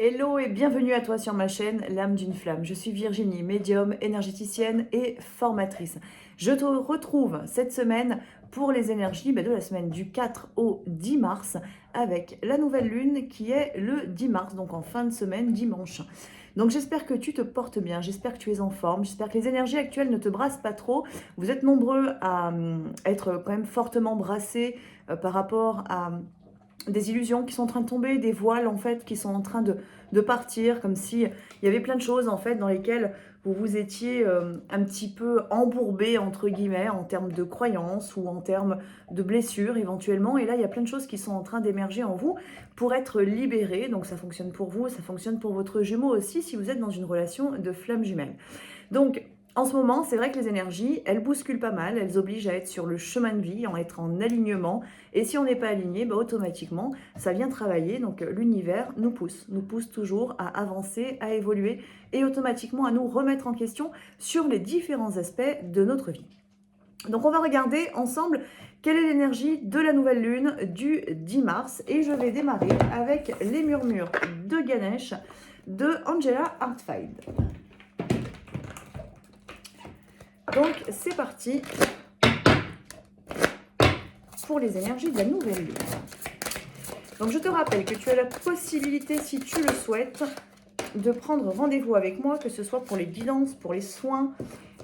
Hello et bienvenue à toi sur ma chaîne L'âme d'une flamme. Je suis Virginie, médium, énergéticienne et formatrice. Je te retrouve cette semaine pour les énergies de la semaine du 4 au 10 mars avec la nouvelle lune qui est le 10 mars, donc en fin de semaine, dimanche. Donc j'espère que tu te portes bien, j'espère que tu es en forme, j'espère que les énergies actuelles ne te brassent pas trop. Vous êtes nombreux à être quand même fortement brassés par rapport à des illusions qui sont en train de tomber, des voiles en fait qui sont en train de partir, comme si il y avait plein de choses en fait dans lesquelles vous vous étiez un petit peu embourbé entre guillemets en termes de croyances ou en termes de blessures éventuellement. Et là, il y a plein de choses qui sont en train d'émerger en vous pour être libérées. Donc ça fonctionne pour vous, ça fonctionne pour votre jumeau aussi si vous êtes dans une relation de flamme jumelle. Donc, en ce moment, c'est vrai que les énergies, elles bousculent pas mal, elles obligent à être sur le chemin de vie, à être en alignement. Et si on n'est pas aligné, automatiquement, ça vient travailler. Donc, l'univers nous pousse toujours à avancer, à évoluer et automatiquement à nous remettre en question sur les différents aspects de notre vie. Donc, on va regarder ensemble quelle est l'énergie de la nouvelle lune du 10 mars. Et je vais démarrer avec les murmures de Ganesh de Angela Hartfield. Donc, c'est parti pour les énergies de la nouvelle lune. Donc, je te rappelle que tu as la possibilité, si tu le souhaites, de prendre rendez-vous avec moi, que ce soit pour les guidances, pour les soins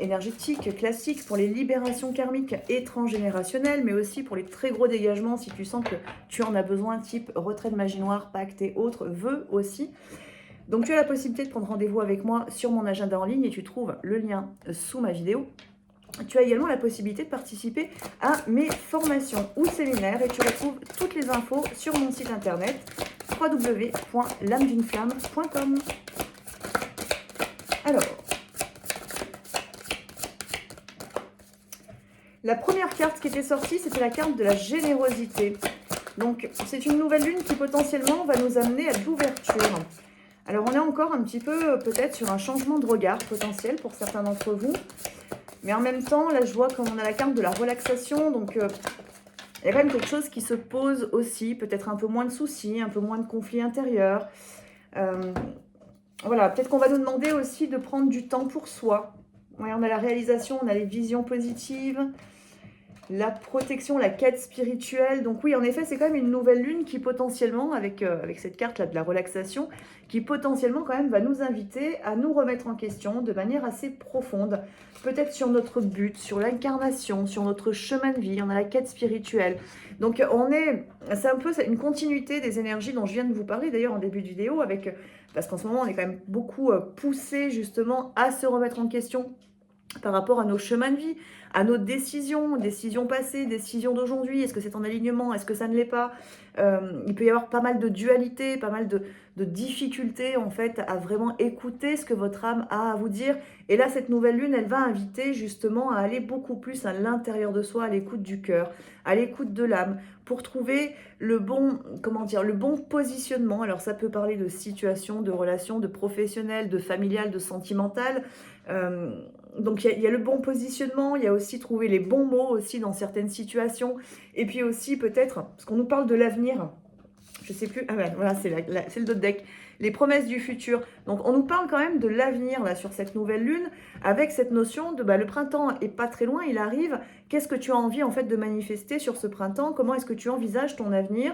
énergétiques classiques, pour les libérations karmiques et transgénérationnelles, mais aussi pour les très gros dégagements, si tu sens que tu en as besoin, type retrait de magie noire, pacte et autres, vœux aussi. Donc, tu as la possibilité de prendre rendez-vous avec moi sur mon agenda en ligne et tu trouves le lien sous ma vidéo. Tu as également la possibilité de participer à mes formations ou séminaires et tu retrouves toutes les infos sur mon site internet www.lameduneflamme.com. Alors, la première carte qui était sortie, c'était la carte de la générosité. Donc, c'est une nouvelle lune qui potentiellement va nous amener à de l'ouverture. Alors, on est encore un petit peu peut-être sur un changement de regard potentiel pour certains d'entre vous. Mais en même temps, là, je vois qu'on a la carte de la relaxation. Donc, il y a quand même quelque chose qui se pose aussi. Peut-être un peu moins de soucis, un peu moins de conflits intérieurs. Voilà, peut-être qu'on va nous demander aussi de prendre du temps pour soi. Ouais, on a la réalisation, on a les visions positives, la protection, la quête spirituelle. Donc oui, en effet, c'est quand même une nouvelle lune qui potentiellement, avec cette carte-là de la relaxation, qui potentiellement quand même va nous inviter à nous remettre en question de manière assez profonde. Peut-être sur notre but, sur l'incarnation, sur notre chemin de vie. On a la quête spirituelle. Donc c'est un peu une continuité des énergies dont je viens de vous parler d'ailleurs en début de vidéo, parce qu'en ce moment, on est quand même beaucoup poussé justement à se remettre en question par rapport à nos chemins de vie, à nos décisions passées, décisions d'aujourd'hui. Est-ce que c'est en alignement? Est-ce que ça ne l'est pas? Il peut y avoir pas mal de dualité, pas mal de difficultés en fait à vraiment écouter ce que votre âme a à vous dire. Et là, cette nouvelle lune, elle va inviter justement à aller beaucoup plus à l'intérieur de soi, à l'écoute du cœur, à l'écoute de l'âme, pour trouver le bon, le bon positionnement. Alors ça peut parler de situation, de relation, de professionnel, de familial, de sentimental. Donc il y a le bon positionnement, il y a aussi trouver les bons mots aussi dans certaines situations. Et puis aussi peut-être, parce qu'on nous parle de l'avenir, je sais plus, ah ouais, voilà, c'est le dos de deck, les promesses du futur. Donc on nous parle quand même de l'avenir là sur cette nouvelle lune, avec cette notion de le printemps est pas très loin, il arrive. Qu'est-ce que tu as envie en fait de manifester sur ce printemps? Comment est-ce que tu envisages ton avenir?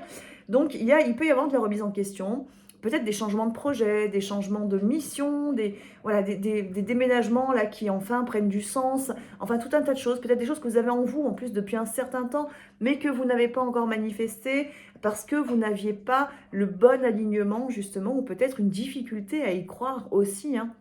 Donc il peut y avoir de la remise en question. Peut-être des changements de projet, des changements de mission, des déménagements là qui enfin prennent du sens, enfin tout un tas de choses, peut-être des choses que vous avez en vous en plus depuis un certain temps, mais que vous n'avez pas encore manifesté parce que vous n'aviez pas le bon alignement justement, ou peut-être une difficulté à y croire aussi, hein.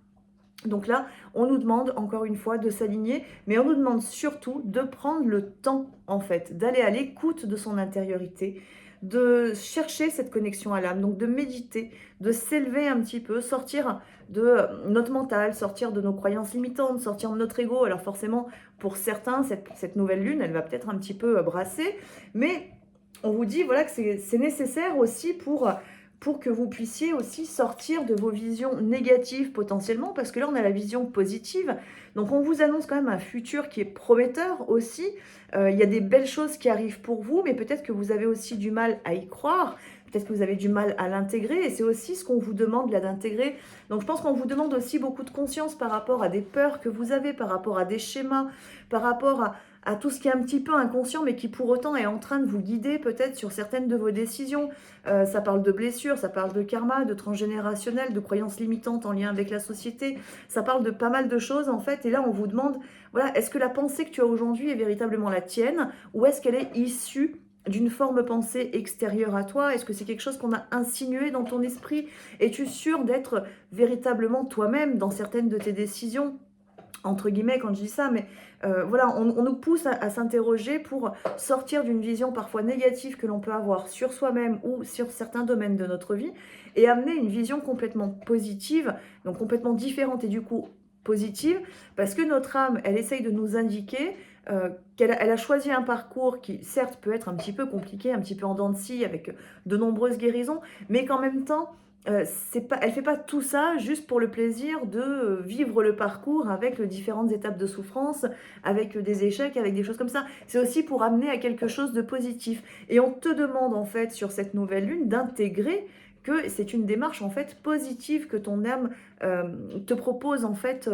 Donc là, on nous demande encore une fois de s'aligner, mais on nous demande surtout de prendre le temps en fait, d'aller à l'écoute de son intériorité, de chercher cette connexion à l'âme, donc de méditer, de s'élever un petit peu, sortir de notre mental, sortir de nos croyances limitantes, sortir de notre ego. Alors forcément, pour certains, cette nouvelle lune, elle va peut-être un petit peu brasser, mais on vous dit voilà que c'est nécessaire aussi pour que vous puissiez aussi sortir de vos visions négatives potentiellement, parce que là, on a la vision positive. Donc, on vous annonce quand même un futur qui est prometteur aussi. Il y a des belles choses qui arrivent pour vous, mais peut-être que vous avez aussi du mal à y croire. Peut-être que vous avez du mal à l'intégrer, et c'est aussi ce qu'on vous demande là d'intégrer. Donc, je pense qu'on vous demande aussi beaucoup de conscience par rapport à des peurs que vous avez, par rapport à des schémas, par rapport à tout ce qui est un petit peu inconscient, mais qui pour autant est en train de vous guider peut-être sur certaines de vos décisions. Ça parle de blessures, ça parle de karma, de transgénérationnel, de croyances limitantes en lien avec la société. Ça parle de pas mal de choses en fait. Et là, on vous demande, voilà, est-ce que la pensée que tu as aujourd'hui est véritablement la tienne, ou est-ce qu'elle est issue d'une forme pensée extérieure à toi? Est-ce que c'est quelque chose qu'on a insinué dans ton esprit? Es-tu sûr d'être véritablement toi-même dans certaines de tes décisions? Entre guillemets quand je dis ça, mais voilà, on nous pousse à s'interroger pour sortir d'une vision parfois négative que l'on peut avoir sur soi-même ou sur certains domaines de notre vie et amener une vision complètement positive, donc complètement différente et du coup positive, parce que notre âme, elle essaye de nous indiquer qu'elle a choisi un parcours qui certes peut être un petit peu compliqué, un petit peu en dents de scie avec de nombreuses guérisons, mais qu'en même temps, elle ne fait pas tout ça juste pour le plaisir de vivre le parcours avec différentes étapes de souffrance, avec des échecs, avec des choses comme ça. C'est aussi pour amener à quelque chose de positif. Et on te demande en fait sur cette nouvelle lune d'intégrer que c'est une démarche en fait positive que ton âme te propose en fait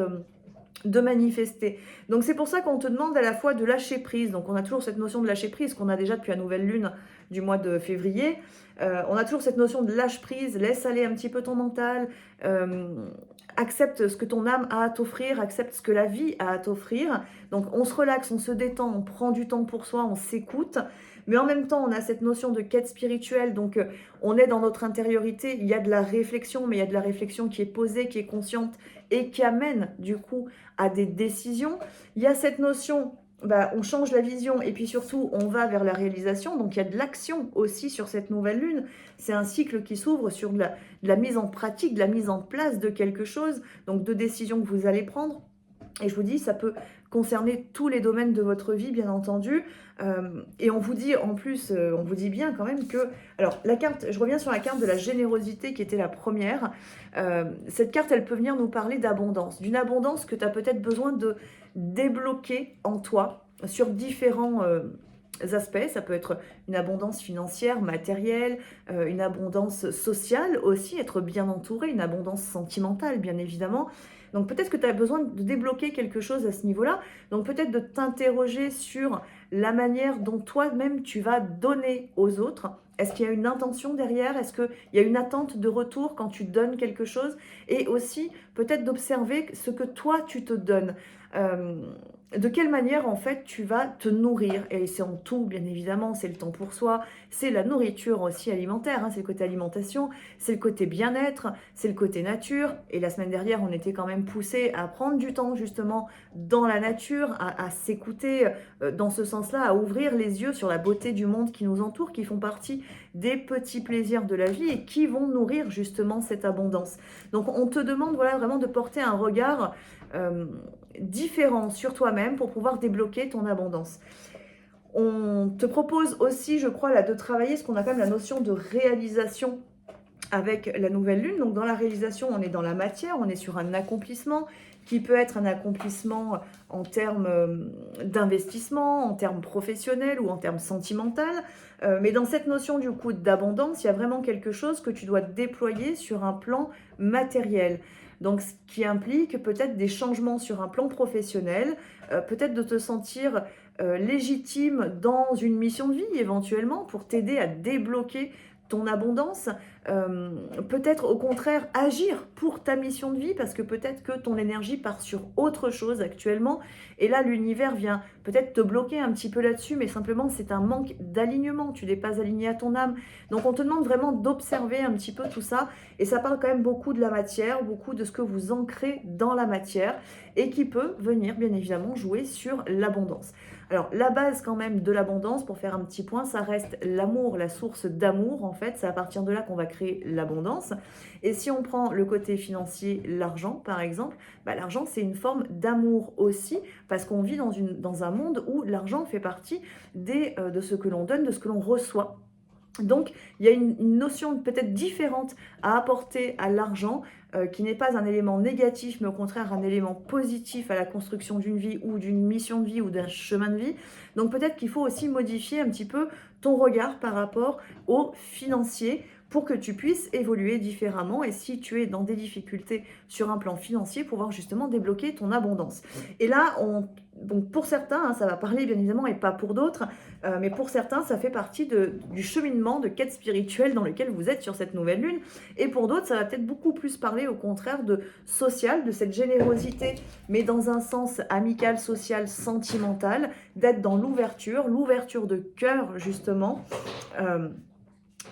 de manifester. Donc c'est pour ça qu'on te demande à la fois de lâcher prise. Donc on a toujours cette notion de lâcher prise qu'on a déjà depuis la nouvelle lune du mois de février. On a toujours cette notion de lâche prise, laisse aller un petit peu ton mental, accepte ce que ton âme a à t'offrir, accepte ce que la vie a à t'offrir. Donc on se relaxe, on se détend, on prend du temps pour soi, on s'écoute. Mais en même temps, on a cette notion de quête spirituelle, donc on est dans notre intériorité, il y a de la réflexion, mais il y a de la réflexion qui est posée, qui est consciente et qui amène du coup à des décisions. Il y a cette notion, on change la vision et puis surtout on va vers la réalisation, donc il y a de l'action aussi sur cette nouvelle lune. C'est un cycle qui s'ouvre sur de la mise en pratique, de la mise en place de quelque chose, donc de décisions que vous allez prendre. Et je vous dis, ça peut concerner tous les domaines de votre vie, bien entendu. Et on vous dit, en plus, on vous dit bien quand même que... Alors, la carte, je reviens sur la carte de la générosité qui était la première. Cette carte, elle peut venir nous parler d'abondance. D'une abondance que tu as peut-être besoin de débloquer en toi sur différents aspects. Ça peut être une abondance financière, matérielle, une abondance sociale aussi, être bien entouré, une abondance sentimentale, bien évidemment. Donc peut-être que tu as besoin de débloquer quelque chose à ce niveau-là. Donc peut-être de t'interroger sur la manière dont toi-même tu vas donner aux autres. Est-ce qu'il y a une intention derrière? Est-ce qu'il y a une attente de retour quand tu donnes quelque chose? Et aussi peut-être d'observer ce que toi tu te donnes. De quelle manière en fait tu vas te nourrir? Et c'est en tout, bien évidemment, c'est le temps pour soi, c'est la nourriture aussi alimentaire, hein, c'est le côté alimentation, c'est le côté bien-être, c'est le côté nature. Et la semaine dernière, on était quand même poussé à prendre du temps justement dans la nature, à s'écouter dans ce sens-là, à ouvrir les yeux sur la beauté du monde qui nous entoure, qui font partie des petits plaisirs de la vie et qui vont nourrir justement cette abondance. Donc on te demande voilà, vraiment de porter un regard différent sur toi-même pour pouvoir débloquer ton abondance. On te propose aussi, je crois, là, de travailler ce qu'on appelle la notion de réalisation avec la nouvelle lune. Donc dans la réalisation, on est dans la matière, on est sur un accomplissement qui peut être un accomplissement en termes d'investissement, en termes professionnels ou en termes sentimental. Mais dans cette notion du coup d'abondance, il y a vraiment quelque chose que tu dois déployer sur un plan matériel. Donc ce qui implique peut-être des changements sur un plan professionnel, peut-être de te sentir légitime dans une mission de vie éventuellement pour t'aider à débloquer ton abondance, peut-être au contraire agir pour ta mission de vie parce que peut-être que ton énergie part sur autre chose actuellement et là l'univers vient peut-être te bloquer un petit peu là-dessus mais simplement c'est un manque d'alignement, tu n'es pas aligné à ton âme. Donc on te demande vraiment d'observer un petit peu tout ça et ça parle quand même beaucoup de la matière, beaucoup de ce que vous ancrez dans la matière et qui peut venir bien évidemment jouer sur l'abondance. Alors, la base quand même de l'abondance, pour faire un petit point, ça reste l'amour, la source d'amour en fait. C'est à partir de là qu'on va créer l'abondance. Et si on prend le côté financier, l'argent par exemple, l'argent c'est une forme d'amour aussi, parce qu'on vit dans un monde où l'argent fait partie de ce que l'on donne, de ce que l'on reçoit. Donc, il y a une notion peut-être différente à apporter à l'argent, qui n'est pas un élément négatif, mais au contraire un élément positif à la construction d'une vie ou d'une mission de vie ou d'un chemin de vie. Donc, peut-être qu'il faut aussi modifier un petit peu ton regard par rapport au financier pour que tu puisses évoluer différemment et si tu es dans des difficultés sur un plan financier, pouvoir justement débloquer ton abondance. Et là, donc pour certains, hein, ça va parler bien évidemment et pas pour d'autres, mais pour certains, ça fait partie du cheminement de quête spirituelle dans lequel vous êtes sur cette nouvelle lune. Et pour d'autres, ça va peut-être beaucoup plus parler au contraire de social, de cette générosité, mais dans un sens amical, social, sentimental, d'être dans l'ouverture de cœur justement.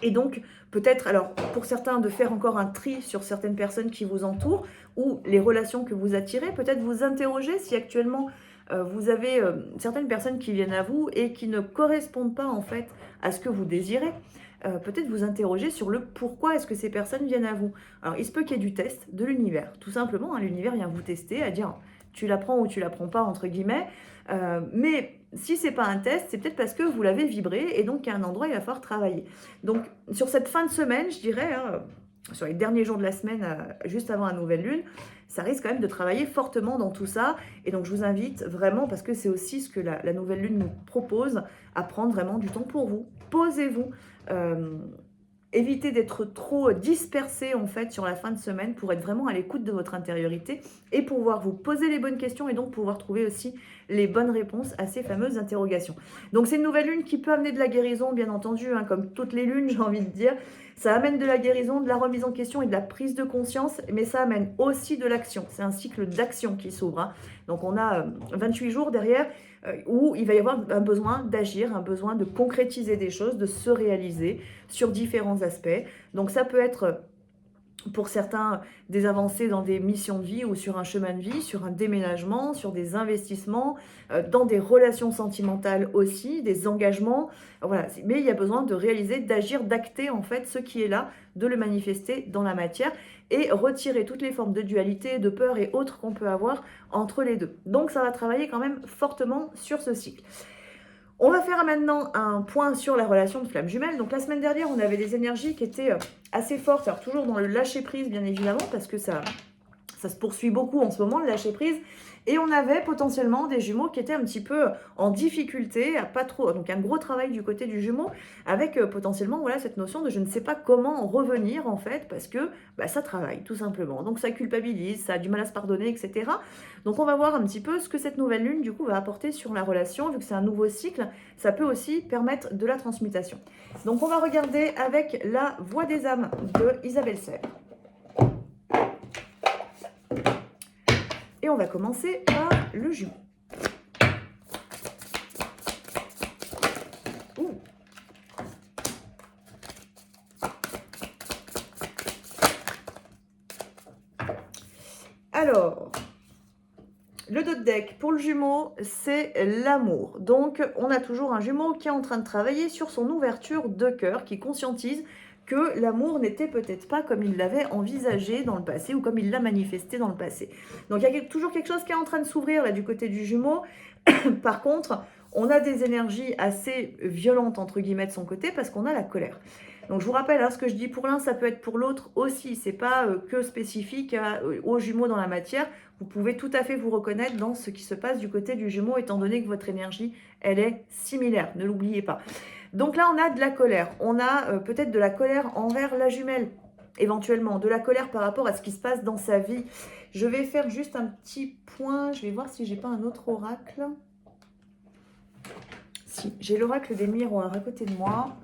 Et donc, peut-être, alors pour certains, de faire encore un tri sur certaines personnes qui vous entourent ou les relations que vous attirez, peut-être vous interroger si actuellement vous avez certaines personnes qui viennent à vous et qui ne correspondent pas en fait à ce que vous désirez. Peut-être vous interroger sur le pourquoi est-ce que ces personnes viennent à vous. Alors, il se peut qu'il y ait du test de l'univers, tout simplement. Hein, l'univers vient vous tester, à dire tu la prends ou tu la prends pas, entre guillemets. Mais si c'est pas un test, c'est peut-être parce que vous l'avez vibré et donc il y a un endroit, il va falloir travailler. Donc, sur cette fin de semaine, je dirais, hein, sur les derniers jours de la semaine, juste avant la nouvelle lune, ça risque quand même de travailler fortement dans tout ça. Et donc, je vous invite vraiment, parce que c'est aussi ce que la nouvelle lune nous propose, à prendre vraiment du temps pour vous. Posez-vous. Évitez d'être trop dispersé en fait sur la fin de semaine pour être vraiment à l'écoute de votre intériorité et pouvoir vous poser les bonnes questions et donc pouvoir trouver aussi les bonnes réponses à ces fameuses interrogations. Donc c'est une nouvelle lune qui peut amener de la guérison, bien entendu, hein, comme toutes les lunes, j'ai envie de dire. Ça amène de la guérison, de la remise en question et de la prise de conscience, mais ça amène aussi de l'action. C'est un cycle d'action qui s'ouvre. Hein. Donc on a 28 jours derrière où il va y avoir un besoin d'agir, un besoin de concrétiser des choses, de se réaliser sur différents aspects. Donc ça peut être pour certains des avancées dans des missions de vie ou sur un chemin de vie, sur un déménagement, sur des investissements, dans des relations sentimentales aussi, des engagements. Voilà. Mais il y a besoin de réaliser, d'agir, d'acter en fait ce qui est là, de le manifester dans la matière et retirer toutes les formes de dualité, de peur et autres qu'on peut avoir entre les deux. Donc ça va travailler quand même fortement sur ce cycle. On va faire maintenant un point sur la relation de flamme jumelle. Donc la semaine dernière, on avait des énergies qui étaient assez fortes. Alors toujours dans le lâcher prise, bien évidemment, parce que ça se poursuit beaucoup en ce moment, le lâcher prise. Et on avait potentiellement des jumeaux qui étaient un petit peu en difficulté, à pas trop. Donc un gros travail du côté du jumeau, avec potentiellement voilà, cette notion de je ne sais pas comment revenir en fait, parce que ça travaille tout simplement. Donc ça culpabilise, ça a du mal à se pardonner, etc. Donc on va voir un petit peu ce que cette nouvelle lune du coup va apporter sur la relation, vu que c'est un nouveau cycle, ça peut aussi permettre de la transmutation. Donc on va regarder avec la voix des âmes de Isabelle Serre. Et on va commencer par le jumeau. Ouh. Alors, le dos de deck pour le jumeau, c'est l'amour. Donc, on a toujours un jumeau qui est en train de travailler sur son ouverture de cœur, qui conscientise que l'amour n'était peut-être pas comme il l'avait envisagé dans le passé ou comme il l'a manifesté dans le passé. Donc il y a toujours quelque chose qui est en train de s'ouvrir là du côté du jumeau. Par contre, on a des énergies assez violentes entre guillemets de son côté parce qu'on a la colère. Donc je vous rappelle, hein, ce que je dis pour l'un, ça peut être pour l'autre aussi. C'est pas que spécifique aux jumeaux dans la matière. Vous pouvez tout à fait vous reconnaître dans ce qui se passe du côté du jumeau, étant donné que votre énergie, elle est similaire. Ne l'oubliez pas. Donc là, on a de la colère. On a peut-être de la colère envers la jumelle, éventuellement. De la colère par rapport à ce qui se passe dans sa vie. Je vais faire juste un petit point. Je vais voir si j'ai pas un autre oracle. Si, j'ai l'oracle des miroirs à côté de moi.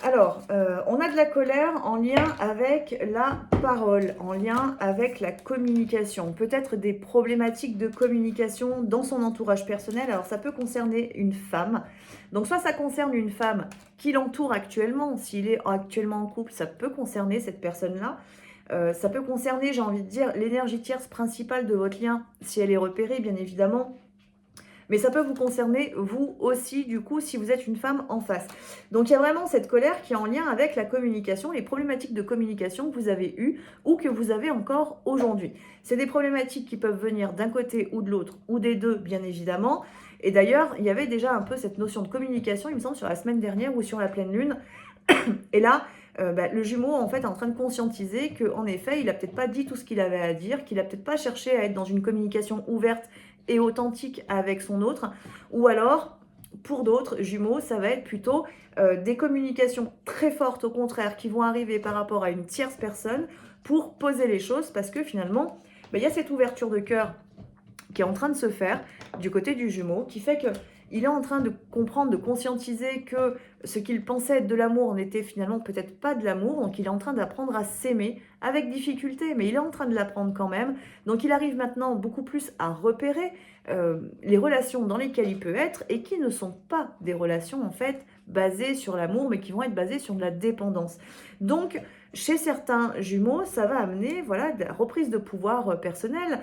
Alors, on a de la colère en lien avec la parole, en lien avec la communication. Peut-être des problématiques de communication dans son entourage personnel. Alors, ça peut concerner une femme. Donc, soit ça concerne une femme qui l'entoure actuellement. S'il est actuellement en couple, ça peut concerner cette personne-là. Ça peut concerner, j'ai envie de dire, l'énergie tierce principale de votre lien, si elle est repérée, bien évidemment. mais ça peut vous concerner vous aussi, du coup, si vous êtes une femme en face. Donc il y a vraiment cette colère qui est en lien avec la communication, les problématiques de communication que vous avez eues ou que vous avez encore aujourd'hui. C'est des problématiques qui peuvent venir d'un côté ou de l'autre, ou des deux, bien évidemment. Et d'ailleurs, il y avait déjà un peu cette notion de communication, il me semble, sur la semaine dernière ou sur la pleine lune. Et là, le jumeau en fait est en train de conscientiser qu'en effet, il n'a peut-être pas dit tout ce qu'il avait à dire, qu'il n'a peut-être pas cherché à être dans une communication ouverte et authentique avec son autre, ou alors, pour d'autres jumeaux, ça va être plutôt des communications très fortes, au contraire, qui vont arriver par rapport à une tierce personne pour poser les choses, parce que finalement, il y a cette ouverture de cœur qui est en train de se faire du côté du jumeau, qui fait que il est en train de comprendre, de conscientiser que ce qu'il pensait être de l'amour n'était finalement peut-être pas de l'amour. Donc il est en train d'apprendre à s'aimer avec difficulté, mais il est en train de l'apprendre quand même. Donc il arrive maintenant beaucoup plus à repérer les relations dans lesquelles il peut être et qui ne sont pas des relations en fait basées sur l'amour, mais qui vont être basées sur de la dépendance. Donc chez certains jumeaux, ça va amener voilà, de la reprise de pouvoir personnel,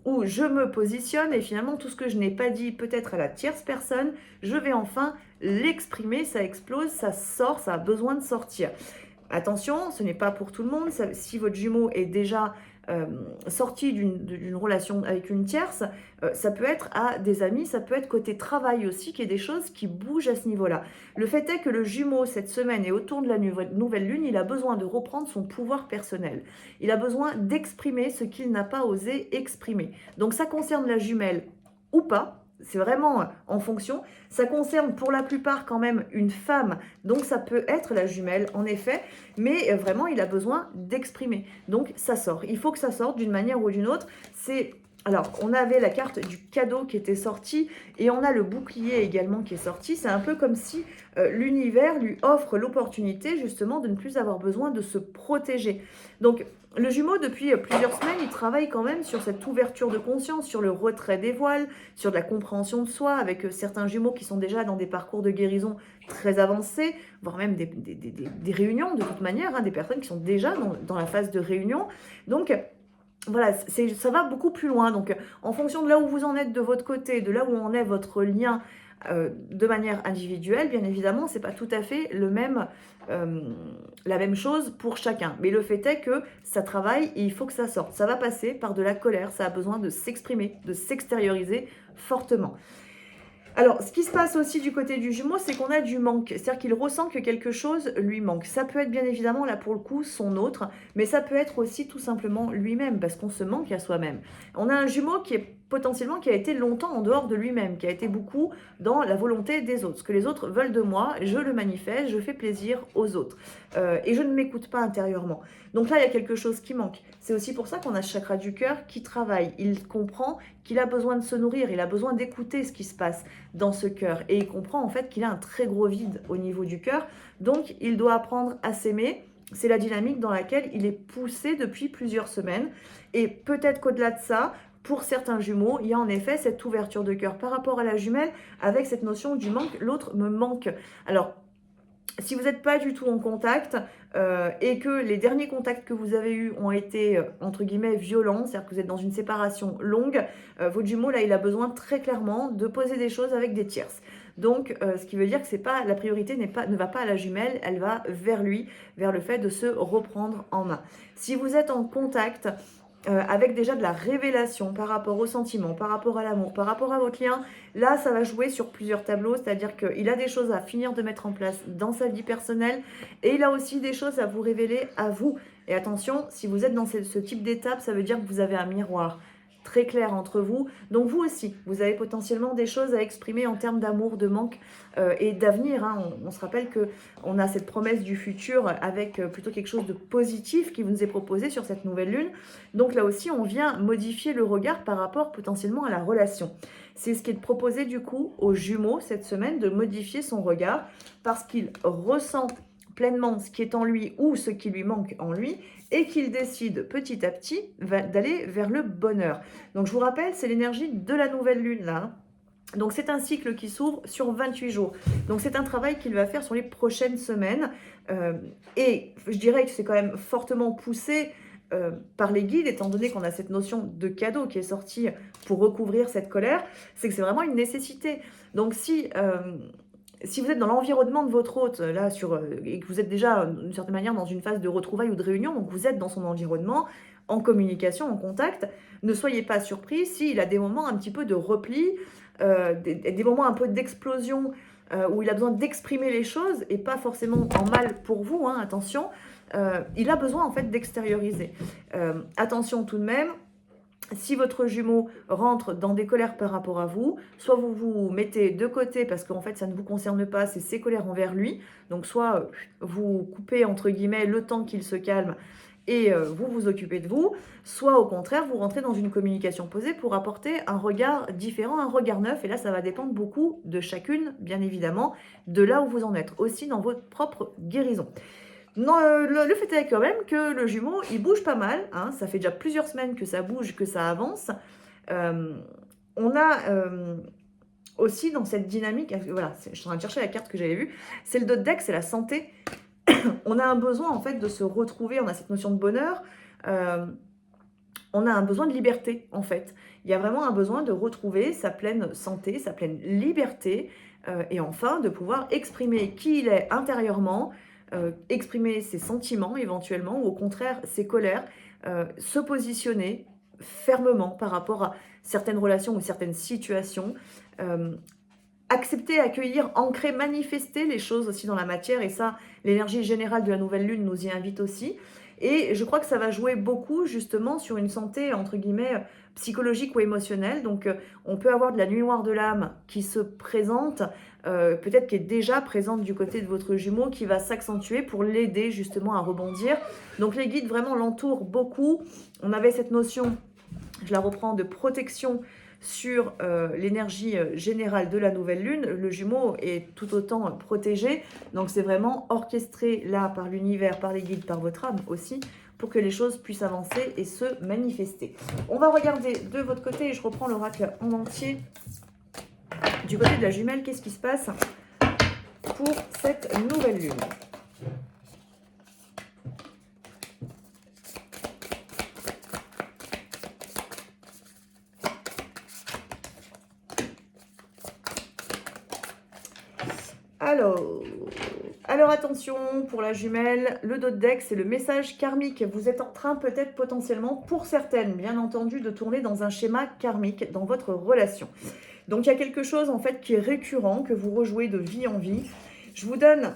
où je me positionne et finalement tout ce que je n'ai pas dit peut-être à la tierce personne, je vais enfin l'exprimer, ça explose, ça sort, ça a besoin de sortir. Attention, ce n'est pas pour tout le monde. Si votre jumeau est déjà sorti d'une relation avec une tierce, ça peut être à des amis, ça peut être côté travail aussi, qu'il y ait des choses qui bougent à ce niveau-là. Le fait est que le jumeau, cette semaine et autour de la nouvelle lune, il a besoin de reprendre son pouvoir personnel. Il a besoin d'exprimer ce qu'il n'a pas osé exprimer. Donc ça concerne la jumelle ou pas. C'est vraiment en fonction. Ça concerne pour la plupart quand même une femme, donc ça peut être la jumelle en effet, mais vraiment il a besoin d'exprimer. Donc ça sort. Il faut que ça sorte d'une manière ou d'une autre. Alors, on avait la carte du cadeau qui était sortie et on a le bouclier également qui est sorti. C'est un peu comme si l'univers lui offre l'opportunité justement de ne plus avoir besoin de se protéger. Donc, le jumeau, depuis plusieurs semaines, il travaille quand même sur cette ouverture de conscience, sur le retrait des voiles, sur de la compréhension de soi, avec certains jumeaux qui sont déjà dans des parcours de guérison très avancés, voire même des réunions de toute manière, des personnes qui sont déjà dans la phase de réunion. Donc, voilà, ça va beaucoup plus loin. Donc, en fonction de là où vous en êtes de votre côté, de là où en est votre lien de manière individuelle, bien évidemment, c'est pas tout à fait la même chose pour chacun. Mais le fait est que ça travaille et il faut que ça sorte. Ça va passer par de la colère, ça a besoin de s'exprimer, de s'extérioriser fortement. Alors, ce qui se passe aussi du côté du jumeau, c'est qu'on a du manque. C'est-à-dire qu'il ressent que quelque chose lui manque. Ça peut être bien évidemment, là pour le coup, son autre, mais ça peut être aussi tout simplement lui-même, parce qu'on se manque à soi-même. On a un jumeau qui est potentiellement, qui a été longtemps en dehors de lui-même, qui a été beaucoup dans la volonté des autres. Ce que les autres veulent de moi, je le manifeste, je fais plaisir aux autres. Et je ne m'écoute pas intérieurement. Donc là, il y a quelque chose qui manque. C'est aussi pour ça qu'on a ce chakra du cœur qui travaille. Il comprend qu'il a besoin de se nourrir, il a besoin d'écouter ce qui se passe dans ce cœur. Et il comprend en fait qu'il a un très gros vide au niveau du cœur. Donc, il doit apprendre à s'aimer. C'est la dynamique dans laquelle il est poussé depuis plusieurs semaines. Et peut-être qu'au-delà de ça, pour certains jumeaux, il y a en effet cette ouverture de cœur par rapport à la jumelle avec cette notion du manque. L'autre me manque. Alors, si vous n'êtes pas du tout en contact et que les derniers contacts que vous avez eus ont été, entre guillemets, violents, c'est-à-dire que vous êtes dans une séparation longue, votre jumeau, là, il a besoin très clairement de poser des choses avec des tierces. Donc, ce qui veut dire que c'est pas, la priorité ne va pas à la jumelle, elle va vers lui, vers le fait de se reprendre en main. Si vous êtes en contact avec déjà de la révélation par rapport aux sentiments, par rapport à l'amour, par rapport à votre lien, là, ça va jouer sur plusieurs tableaux, c'est-à-dire qu'il a des choses à finir de mettre en place dans sa vie personnelle et il a aussi des choses à vous révéler à vous. Et attention, si vous êtes dans ce type d'étape, ça veut dire que vous avez un miroir très clair entre vous. Donc vous aussi, vous avez potentiellement des choses à exprimer en termes d'amour, de manque et d'avenir. On se rappelle qu'on a cette promesse du futur avec plutôt quelque chose de positif qui vous nous est proposé sur cette nouvelle lune. Donc là aussi, on vient modifier le regard par rapport potentiellement à la relation. C'est ce qui est proposé du coup aux jumeaux cette semaine, de modifier son regard parce qu'il ressent pleinement ce qui est en lui ou ce qui lui manque en lui et qu'il décide petit à petit d'aller vers le bonheur. Donc je vous rappelle, c'est l'énergie de la nouvelle lune là. Donc c'est un cycle qui s'ouvre sur 28 jours. Donc c'est un travail qu'il va faire sur les prochaines semaines. Et je dirais que c'est quand même fortement poussé par les guides, étant donné qu'on a cette notion de cadeau qui est sortie pour recouvrir cette colère, c'est que c'est vraiment une nécessité. Donc si vous êtes dans l'environnement de votre hôte, là, et que vous êtes déjà, d'une certaine manière, dans une phase de retrouvailles ou de réunion, donc vous êtes dans son environnement, en communication, en contact, ne soyez pas surpris s'il a des moments un petit peu de repli, des moments un peu d'explosion, où il a besoin d'exprimer les choses, et pas forcément en mal pour vous, hein, attention, il a besoin en fait d'extérioriser. Attention tout de même, si votre jumeau rentre dans des colères par rapport à vous, soit vous vous mettez de côté parce qu'en fait ça ne vous concerne pas, c'est ses colères envers lui, donc soit vous coupez entre guillemets le temps qu'il se calme et vous vous occupez de vous, soit au contraire vous rentrez dans une communication posée pour apporter un regard différent, un regard neuf, et là ça va dépendre beaucoup de chacune, bien évidemment, de là où vous en êtes, aussi dans votre propre guérison. Non, le fait est quand même que le jumeau, il bouge pas mal, hein, ça fait déjà plusieurs semaines que ça bouge, que ça avance. On a aussi dans cette dynamique, voilà, je suis en train de chercher la carte que j'avais vue, c'est le dos de deck, c'est la santé. On a un besoin en fait de se retrouver, on a cette notion de bonheur, on a un besoin de liberté en fait. Il y a vraiment un besoin de retrouver sa pleine santé, sa pleine liberté, et enfin de pouvoir exprimer qui il est intérieurement, exprimer ses sentiments éventuellement, ou au contraire ses colères, se positionner fermement par rapport à certaines relations ou certaines situations, accepter, accueillir, ancrer, manifester les choses aussi dans la matière, et ça, l'énergie générale de la nouvelle lune nous y invite aussi. Et je crois que ça va jouer beaucoup justement sur une santé, entre guillemets, psychologique ou émotionnelle. Donc on peut avoir de la nuit noire de l'âme qui se présente, peut-être qui est déjà présente du côté de votre jumeau, qui va s'accentuer pour l'aider justement à rebondir. Donc les guides vraiment l'entourent beaucoup. On avait cette notion, je la reprends, de protection sur l'énergie générale de la nouvelle lune. Le jumeau est tout autant protégé, donc c'est vraiment orchestré là par l'univers, par les guides, par votre âme aussi, pour que les choses puissent avancer et se manifester. On va regarder de votre côté, et je reprends l'oracle en entier. Du côté de la jumelle, qu'est-ce qui se passe pour cette nouvelle lune ? Alors attention pour la jumelle, le dos de deck, c'est le message karmique. Vous êtes en train peut-être potentiellement, pour certaines, bien entendu, de tourner dans un schéma karmique dans votre relation. Donc il y a quelque chose en fait qui est récurrent, que vous rejouez de vie en vie. Je vous donne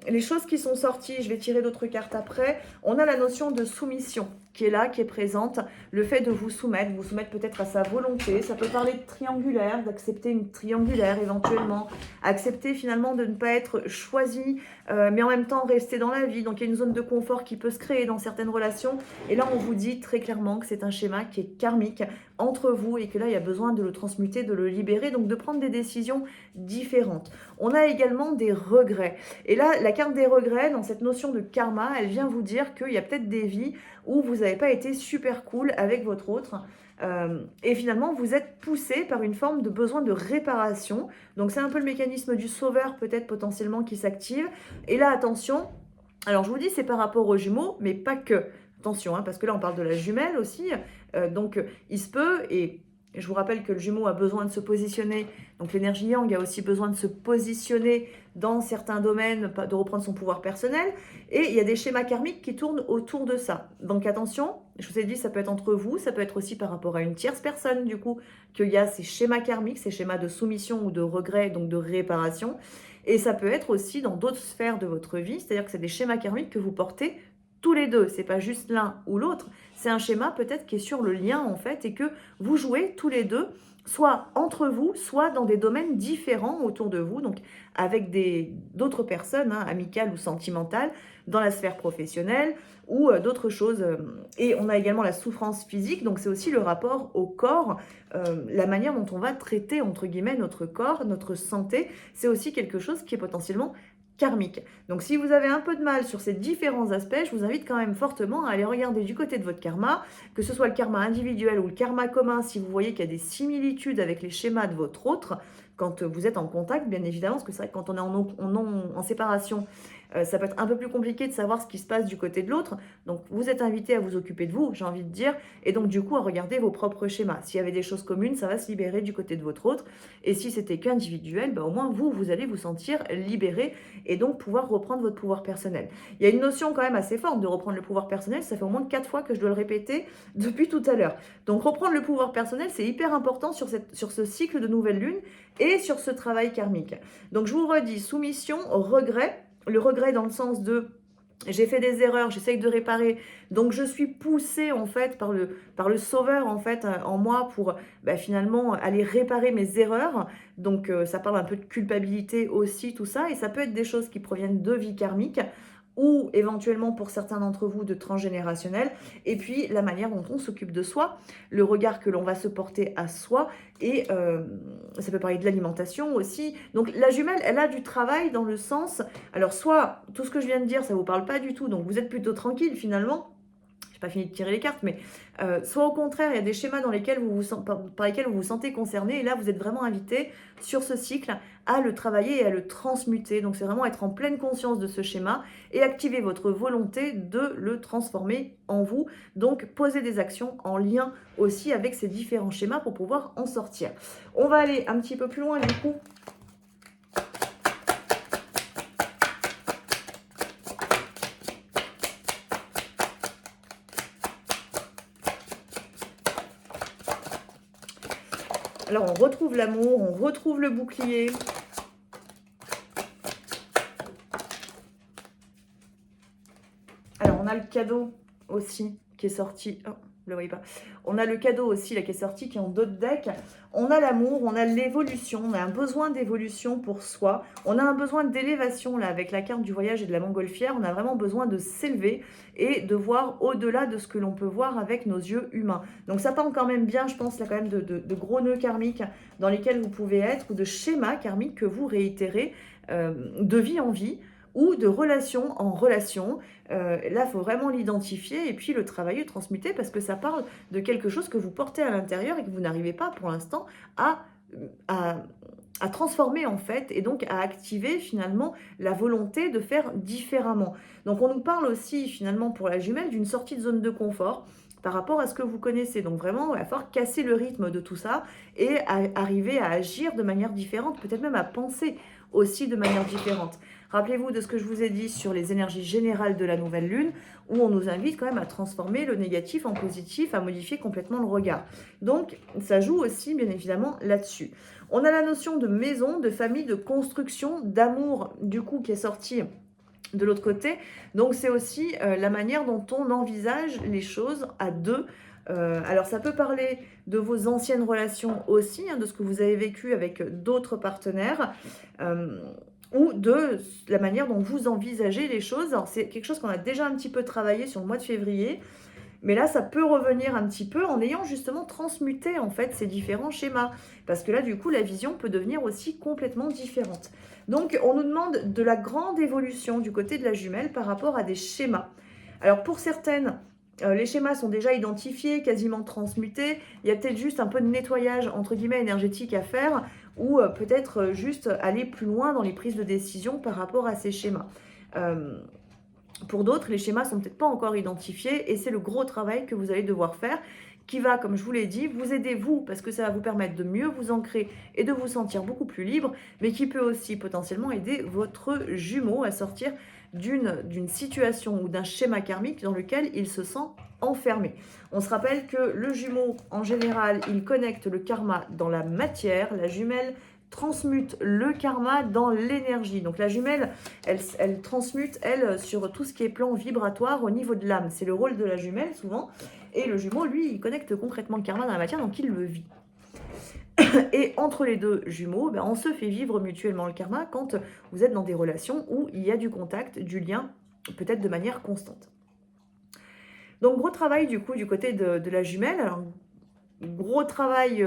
les choses qui sont sorties, je vais tirer d'autres cartes après. On a la notion de soumission qui est là, qui est présente. Le fait de vous soumettre peut-être à sa volonté. Ça peut parler de triangulaire, d'accepter une triangulaire éventuellement. Accepter finalement de ne pas être choisi, mais en même temps rester dans la vie. Donc il y a une zone de confort qui peut se créer dans certaines relations. Et là on vous dit très clairement que c'est un schéma qui est karmique entre vous, et que là il y a besoin de le transmuter, de le libérer, donc de prendre des décisions différentes. On a également des regrets. Et là, la carte des regrets, dans cette notion de karma, elle vient vous dire qu'il y a peut-être des vies où vous n'avez pas été super cool avec votre autre. Et finalement, vous êtes poussé par une forme de besoin de réparation. Donc, c'est un peu le mécanisme du sauveur, peut-être potentiellement, qui s'active. Et là, attention, alors je vous dis, c'est par rapport aux jumeaux, mais pas que. Attention, hein, parce que là, on parle de la jumelle aussi. Donc, il se peut, et je vous rappelle que le jumeau a besoin de se positionner, donc l'énergie yang a aussi besoin de se positionner dans certains domaines, de reprendre son pouvoir personnel, et il y a des schémas karmiques qui tournent autour de ça. Donc attention, je vous ai dit, ça peut être entre vous, ça peut être aussi par rapport à une tierce personne, du coup, qu'il y a ces schémas karmiques, ces schémas de soumission ou de regret, donc de réparation, et ça peut être aussi dans d'autres sphères de votre vie, c'est-à-dire que c'est des schémas karmiques que vous portez tous les deux, c'est pas juste l'un ou l'autre, c'est un schéma peut-être qui est sur le lien en fait, et que vous jouez tous les deux, soit entre vous, soit dans des domaines différents autour de vous, donc avec d'autres personnes, hein, amicales ou sentimentales, dans la sphère professionnelle ou d'autres choses. Et on a également la souffrance physique, donc c'est aussi le rapport au corps, la manière dont on va traiter entre guillemets notre corps, notre santé, c'est aussi quelque chose qui est potentiellement karmique. Donc si vous avez un peu de mal sur ces différents aspects, je vous invite quand même fortement à aller regarder du côté de votre karma, que ce soit le karma individuel ou le karma commun, si vous voyez qu'il y a des similitudes avec les schémas de votre autre, quand vous êtes en contact, bien évidemment, parce que c'est vrai que quand on est en séparation, ça peut être un peu plus compliqué de savoir ce qui se passe du côté de l'autre. Donc, vous êtes invité à vous occuper de vous, j'ai envie de dire, et donc du coup à regarder vos propres schémas. S'il y avait des choses communes, ça va se libérer du côté de votre autre. Et si c'était qu'individuel, bah, au moins vous allez vous sentir libéré et donc pouvoir reprendre votre pouvoir personnel. Il y a une notion quand même assez forte de reprendre le pouvoir personnel. Ça fait au moins 4 fois que je dois le répéter depuis tout à l'heure. Donc reprendre le pouvoir personnel, c'est hyper important sur ce cycle de nouvelle lune et sur ce travail karmique. Donc je vous redis, soumission, regret. Le regret dans le sens de j'ai fait des erreurs, j'essaye de réparer, donc je suis poussée en fait par le sauveur en fait en moi pour finalement aller réparer mes erreurs. Donc ça parle un peu de culpabilité aussi, tout ça, et ça peut être des choses qui proviennent de vie karmique ou éventuellement pour certains d'entre vous de transgénérationnel, et puis la manière dont on s'occupe de soi, le regard que l'on va se porter à soi, et ça peut parler de l'alimentation aussi. Donc la jumelle, elle a du travail dans le sens, alors soit tout ce que je viens de dire, ça ne vous parle pas du tout, donc vous êtes plutôt tranquille finalement, j'ai pas fini de tirer les cartes, mais soit au contraire, il y a des schémas dans lesquels par lesquels vous vous sentez concerné, et là vous êtes vraiment invité sur ce cycle à le travailler et à le transmuter. Donc c'est vraiment être en pleine conscience de ce schéma et activer votre volonté de le transformer en vous. Donc poser des actions en lien aussi avec ces différents schémas pour pouvoir en sortir. On va aller un petit peu plus loin du coup. Alors, on retrouve l'amour, on retrouve le bouclier. Alors, on a le cadeau aussi qui est sorti. Oh, vous le voyez pas. On a le cadeau aussi là qui est sorti, qui est en dos de deck. On a l'amour, on a l'évolution, on a un besoin d'évolution pour soi. On a un besoin d'élévation là avec la carte du voyage et de la montgolfière. On a vraiment besoin de s'élever et de voir au-delà de ce que l'on peut voir avec nos yeux humains. Donc ça parle quand même bien, je pense, là quand même de gros nœuds karmiques dans lesquels vous pouvez être, ou de schémas karmiques que vous réitérez de vie en vie, ou de relation en relation. Là, il faut vraiment l'identifier et puis le travailler, le transmuter, parce que ça parle de quelque chose que vous portez à l'intérieur et que vous n'arrivez pas pour l'instant à transformer en fait, et donc à activer finalement la volonté de faire différemment. Donc on nous parle aussi finalement pour la jumelle d'une sortie de zone de confort par rapport à ce que vous connaissez. Donc vraiment, il va falloir casser le rythme de tout ça et arriver à agir de manière différente, peut-être même à penser aussi de manière différente. Rappelez-vous de ce que je vous ai dit sur les énergies générales de la nouvelle lune, où on nous invite quand même à transformer le négatif en positif, à modifier complètement le regard. Donc, ça joue aussi, bien évidemment, là-dessus. On a la notion de maison, de famille, de construction, d'amour, du coup, qui est sortie de l'autre côté. Donc, c'est aussi la manière dont on envisage les choses à deux. Alors, ça peut parler de vos anciennes relations aussi, de ce que vous avez vécu avec d'autres partenaires, ou de la manière dont vous envisagez les choses. Alors, c'est quelque chose qu'on a déjà un petit peu travaillé sur le mois de février, mais là, ça peut revenir un petit peu en ayant justement transmuté en fait ces différents schémas. Parce que là, du coup, la vision peut devenir aussi complètement différente. Donc, on nous demande de la grande évolution du côté de la jumelle par rapport à des schémas. Alors, pour certaines, les schémas sont déjà identifiés, quasiment transmutés. Il y a peut-être juste un peu de nettoyage, entre guillemets, énergétique à faire, ou peut-être juste aller plus loin dans les prises de décision par rapport à ces schémas. Pour d'autres, les schémas sont peut-être pas encore identifiés, et c'est le gros travail que vous allez devoir faire, qui va, comme je vous l'ai dit, vous aider vous, parce que ça va vous permettre de mieux vous ancrer et de vous sentir beaucoup plus libre, mais qui peut aussi potentiellement aider votre jumeau à sortir d'une situation ou d'un schéma karmique dans lequel il se sent enfermé. On se rappelle que le jumeau, en général, il connecte le karma dans la matière, la jumelle transmute le karma dans l'énergie. Donc la jumelle, elle transmute, elle, sur tout ce qui est plan vibratoire au niveau de l'âme. C'est le rôle de la jumelle, souvent. Et le jumeau, lui, il connecte concrètement le karma dans la matière, donc il le vit. Et entre les deux jumeaux, on se fait vivre mutuellement le karma quand vous êtes dans des relations où il y a du contact, du lien, peut-être de manière constante. Donc gros travail du coup du côté de la jumelle. Alors, gros travail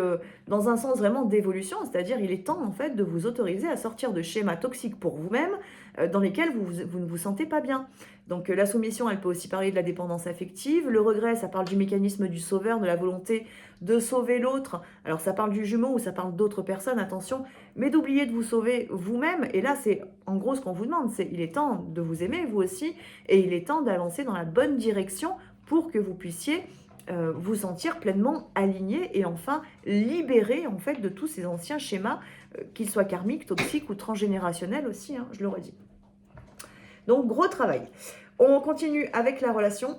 dans un sens vraiment d'évolution, c'est-à-dire il est temps en fait de vous autoriser à sortir de schémas toxiques pour vous-même dans lesquels vous ne vous sentez pas bien. Donc la soumission, elle peut aussi parler de la dépendance affective. Le regret, ça parle du mécanisme du sauveur, de la volonté de sauver l'autre. Alors ça parle du jumeau ou ça parle d'autres personnes, attention, mais d'oublier de vous sauver vous-même. Et là, c'est en gros ce qu'on vous demande, c'est il est temps de vous aimer vous aussi et il est temps d'avancer dans la bonne direction pour que vous puissiez vous sentir pleinement aligné et enfin libéré en fait de tous ces anciens schémas, qu'ils soient karmiques, toxiques ou transgénérationnels aussi, hein, je le redis. Donc gros travail. On continue avec la relation.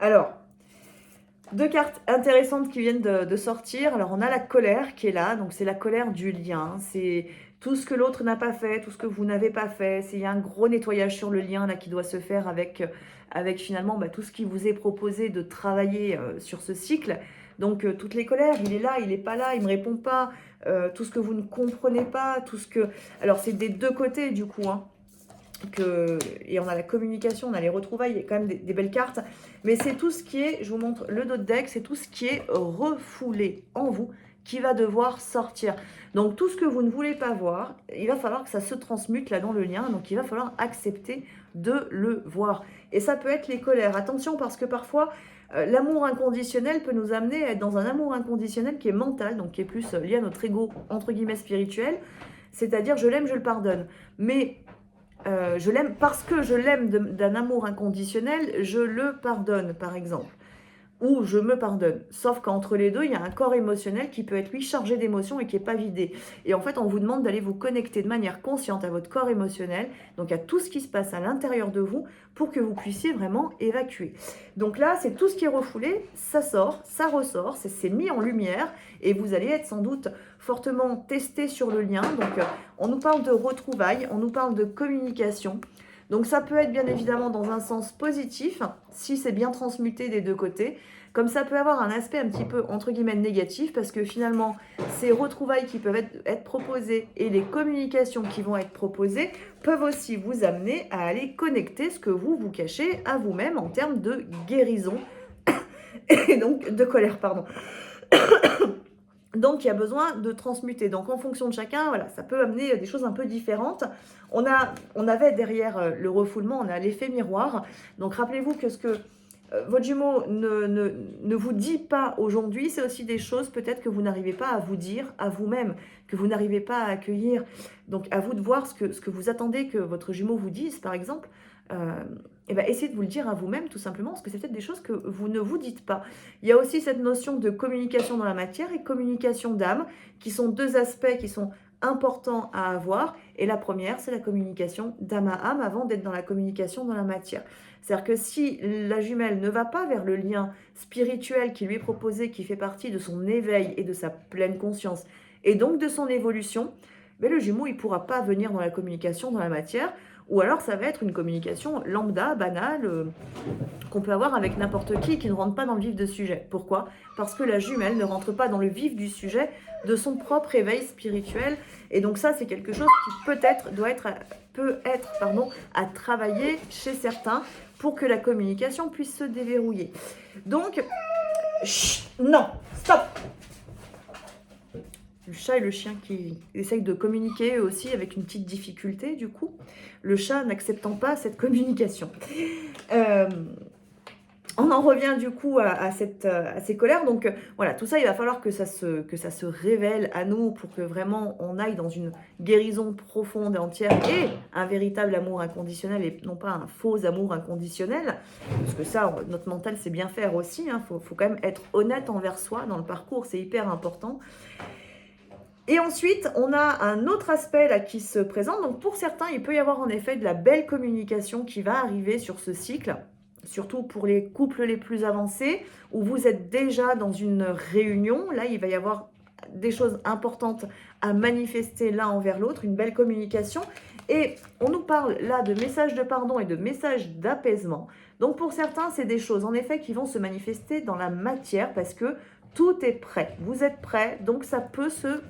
Alors, deux cartes intéressantes qui viennent de sortir. Alors, on a la colère qui est là. Donc, c'est la colère du lien. C'est tout ce que l'autre n'a pas fait, tout ce que vous n'avez pas fait. Il y a un gros nettoyage sur le lien là qui doit se faire avec finalement tout ce qui vous est proposé de travailler sur ce cycle. Donc, toutes les colères, il est là, il n'est pas là, il ne me répond pas. Tout ce que vous ne comprenez pas, tout ce que... Alors, c'est des deux côtés du coup, hein. Et on a la communication, on a les retrouvailles, il y a quand même des belles cartes, mais c'est tout ce qui est, je vous montre le dos de deck, c'est tout ce qui est refoulé en vous qui va devoir sortir. Donc tout ce que vous ne voulez pas voir, il va falloir que ça se transmute là dans le lien, donc il va falloir accepter de le voir. Et ça peut être les colères, attention parce que parfois l'amour inconditionnel peut nous amener à être dans un amour inconditionnel qui est mental, donc qui est plus lié à notre ego entre guillemets spirituel, c'est-à-dire je l'aime, je le pardonne, mais je l'aime parce que je l'aime d'un amour inconditionnel, je le pardonne, par exemple. Ou je me pardonne. Sauf qu'entre les deux, il y a un corps émotionnel qui peut être, lui, chargé d'émotions et qui n'est pas vidé. Et en fait, on vous demande d'aller vous connecter de manière consciente à votre corps émotionnel, donc à tout ce qui se passe à l'intérieur de vous, pour que vous puissiez vraiment évacuer. Donc là, c'est tout ce qui est refoulé, ça sort, ça ressort, c'est mis en lumière, et vous allez être sans doute fortement testé sur le lien. Donc, on nous parle de retrouvailles, on nous parle de communication. Donc, ça peut être bien évidemment dans un sens positif, si c'est bien transmuté des deux côtés, comme ça peut avoir un aspect un petit peu, entre guillemets, négatif, parce que finalement, ces retrouvailles qui peuvent être proposées et les communications qui vont être proposées peuvent aussi vous amener à aller connecter ce que vous cachez à vous-même en termes de guérison, et donc de colère, pardon. Donc, il y a besoin de transmuter. Donc, en fonction de chacun, voilà, ça peut amener des choses un peu différentes. On avait derrière le refoulement, on a l'effet miroir. Donc, rappelez-vous que ce que votre jumeau ne vous dit pas aujourd'hui, c'est aussi des choses peut-être que vous n'arrivez pas à vous dire à vous-même, que vous n'arrivez pas à accueillir. Donc, à vous de voir ce que vous attendez que votre jumeau vous dise, par exemple. Et ben, essayez de vous le dire à vous-même tout simplement, parce que c'est peut-être des choses que vous ne vous dites pas. Il y a aussi cette notion de communication dans la matière et communication d'âme, qui sont deux aspects qui sont importants à avoir. Et la première, c'est la communication d'âme à âme avant d'être dans la communication dans la matière. C'est-à-dire que si la jumelle ne va pas vers le lien spirituel qui lui est proposé, qui fait partie de son éveil et de sa pleine conscience, et donc de son évolution, ben le jumeau, il ne pourra pas venir dans la communication dans la matière. Ou alors, ça va être une communication lambda, banale, qu'on peut avoir avec n'importe qui ne rentre pas dans le vif du sujet. Pourquoi? Parce que la jumelle ne rentre pas dans le vif du sujet de son propre éveil spirituel. Et donc ça, c'est quelque chose qui peut-être peut être à travailler chez certains pour que la communication puisse se déverrouiller. Donc, non, stop! Le chat et le chien qui essayent de communiquer eux aussi avec une petite difficulté du coup. Le chat n'acceptant pas cette communication. On en revient du coup à ces colères. Donc voilà, tout ça, il va falloir que ça se révèle à nous pour que vraiment on aille dans une guérison profonde et entière et un véritable amour inconditionnel et non pas un faux amour inconditionnel. Parce que ça, notre mental sait bien faire aussi. Faut quand même être honnête envers soi dans le parcours, c'est hyper important. Et ensuite, on a un autre aspect là qui se présente. Donc pour certains, il peut y avoir en effet de la belle communication qui va arriver sur ce cycle, surtout pour les couples les plus avancés, où vous êtes déjà dans une réunion. Là, il va y avoir des choses importantes à manifester l'un envers l'autre, une belle communication. Et on nous parle là de messages de pardon et de messages d'apaisement. Donc pour certains, c'est des choses en effet qui vont se manifester dans la matière parce que tout est prêt. Vous êtes prêts, donc ça peut se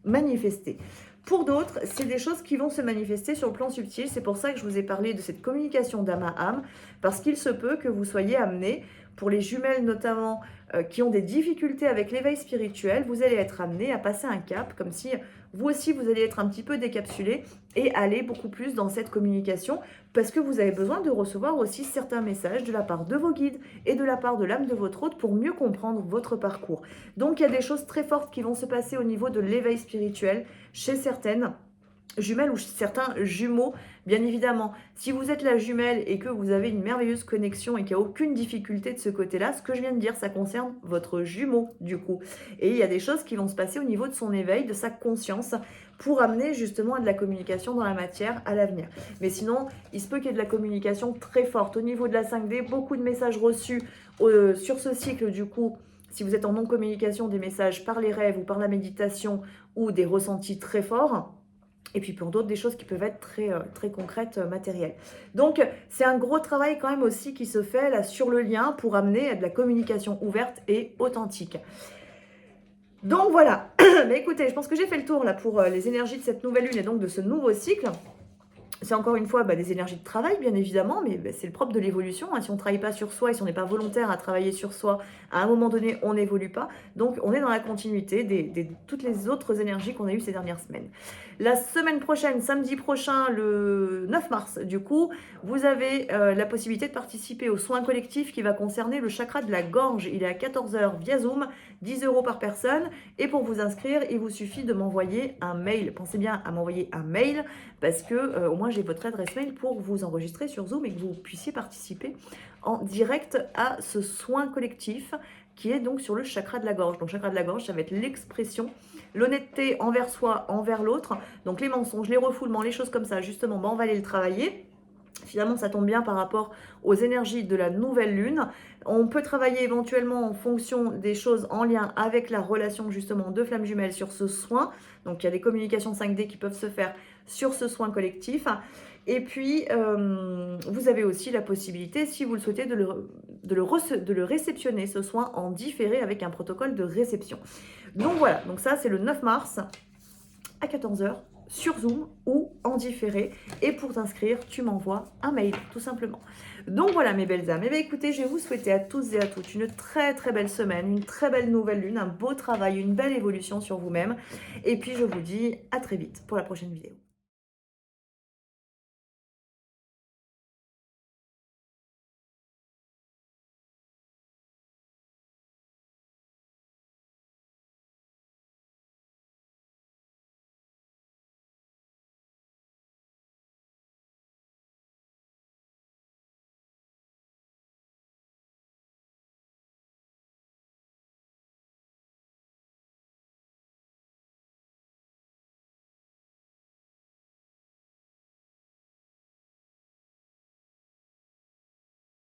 manifester. Pour d'autres, c'est des choses qui vont se manifester sur le plan subtil. C'est pour ça que je vous ai parlé de cette communication d'âme à âme, parce qu'il se peut que vous soyez amenés, pour les jumelles notamment, qui ont des difficultés avec l'éveil spirituel, vous allez être amenés à passer un cap, comme si vous aussi vous allez être un petit peu décapsulé et aller beaucoup plus dans cette communication, parce que vous avez besoin de recevoir aussi certains messages de la part de vos guides et de la part de l'âme de votre hôte pour mieux comprendre votre parcours. Donc il y a des choses très fortes qui vont se passer au niveau de l'éveil spirituel chez certaines jumelles ou certains jumeaux, bien évidemment. Si vous êtes la jumelle et que vous avez une merveilleuse connexion et qu'il n'y a aucune difficulté de ce côté-là, ce que je viens de dire, ça concerne votre jumeau du coup. Et il y a des choses qui vont se passer au niveau de son éveil, de sa conscience, pour amener justement à de la communication dans la matière à l'avenir. Mais sinon, il se peut qu'il y ait de la communication très forte au niveau de la 5D, beaucoup de messages reçus sur ce cycle du coup. Si vous êtes en non-communication, des messages par les rêves ou par la méditation ou des ressentis très forts. Et puis pour d'autres, des choses qui peuvent être très concrètes, matérielles. Donc, c'est un gros travail quand même aussi qui se fait là sur le lien pour amener à de la communication ouverte et authentique. Donc voilà, mais écoutez, je pense que j'ai fait le tour là pour les énergies de cette nouvelle lune et donc de ce nouveau cycle. C'est encore une fois des énergies de travail, bien évidemment, mais c'est le propre de l'évolution. Hein. Si on ne travaille pas sur soi et si on n'est pas volontaire à travailler sur soi, à un moment donné, on n'évolue pas. Donc, on est dans la continuité de toutes les autres énergies qu'on a eues ces dernières semaines. La semaine prochaine, samedi prochain, le 9 mars, du coup, vous avez la possibilité de participer au soin collectif qui va concerner le chakra de la gorge. Il est à 14h via Zoom, 10 € par personne. Et pour vous inscrire, il vous suffit de m'envoyer un mail. Pensez bien à m'envoyer un mail parce que au moins j'ai votre adresse mail pour vous enregistrer sur Zoom et que vous puissiez participer en direct à ce soin collectif qui est donc sur le chakra de la gorge. Donc chakra de la gorge, ça va être l'expression, l'honnêteté envers soi, envers l'autre. Donc les mensonges, les refoulements, les choses comme ça, justement, on va aller le travailler. Finalement, ça tombe bien par rapport aux énergies de la nouvelle lune. On peut travailler éventuellement en fonction des choses en lien avec la relation justement de flammes jumelles sur ce soin. Donc, il y a des communications 5D qui peuvent se faire sur ce soin collectif. Et puis, vous avez aussi la possibilité, si vous le souhaitez, de le réceptionner, ce soin en différé avec un protocole de réception. Donc voilà, donc ça c'est le 9 mars à 14h sur Zoom ou en différé. Et pour t'inscrire, tu m'envoies un mail, tout simplement. Donc voilà mes belles âmes. Et bien écoutez, je vais vous souhaiter à tous et à toutes une très très belle semaine, une très belle nouvelle lune, un beau travail, une belle évolution sur vous-même. Et puis je vous dis à très vite pour la prochaine vidéo.